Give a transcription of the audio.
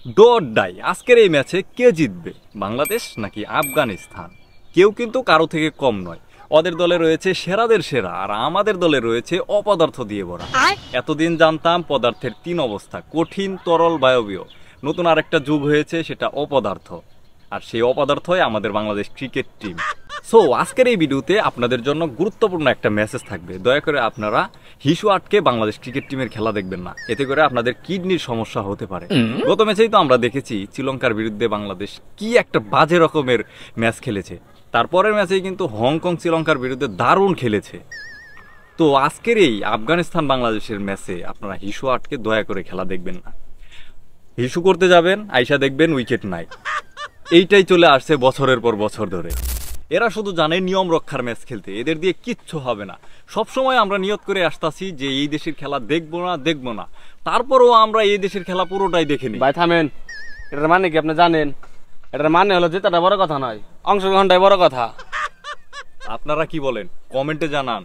Do or die, আজকের এই ম্যাচে কে জিতবে, বাংলাদেশ নাকি আফগানিস্তান? কেউ কিন্তু কারো থেকে কম নয়। ওদের দলে রয়েছে সেরাদের সেরা, আর আমাদের দলে রয়েছে অপদার্থ দিয়ে ভরা। এতদিন জানতাম পদার্থের তিন অবস্থা: কঠিন, তরল, বায়বীয়। নতুন আরেকটা যুগ হয়েছে, সেটা অপদার্থ। আর সেই অপদার্থই আমাদের বাংলাদেশ ক্রিকেট টিম। সো আজকের এই ভিডিওতে আপনাদের জন্য গুরুত্বপূর্ণ একটা মেসেজ থাকবে। দয়া করে আপনারা হিসু আটকে বাংলাদেশ ক্রিকেট টিমের খেলা দেখবেন না, এতে করে আপনাদের কিডনির সমস্যা হতে পারে। গত ম্যাচেই তো আমরা দেখেছি শ্রীলঙ্কার বিরুদ্ধে বাংলাদেশ কি একটা বাজে রকমের ম্যাচ খেলেছে। তারপরের ম্যাচেই কিন্তু হংকং শ্রীলঙ্কার বিরুদ্ধে দারুণ খেলেছে। তো আজকের এই আফগানিস্তান বাংলাদেশের ম্যাচে আপনারা হিসু আটকে দয়া করে খেলা দেখবেন না। হিসু করতে যাবেন, আইসা দেখবেন উইকেট নাই। এইটাই চলে আসছে বছরের পর বছর ধরে। এরা শুধু জানে নিয়ম রক্ষার ম্যাচ খেলতে, এদের দিয়ে কিচ্ছু হবে না। সবসময় আমরা নিয়ত করে আসতাছি যে এই দেশের খেলা দেখবো না, তারপরও আমরা এই দেশের খেলা পুরোটাই দেখে নিই। ভাই থামেন, এটার মানে কি আপনি জানেন? এটার মানে হলো জেতাটা বড় কথা নয়, অংশগ্রহণটাই বড় কথা। আপনারা কি বলেন কমেন্টে জানান।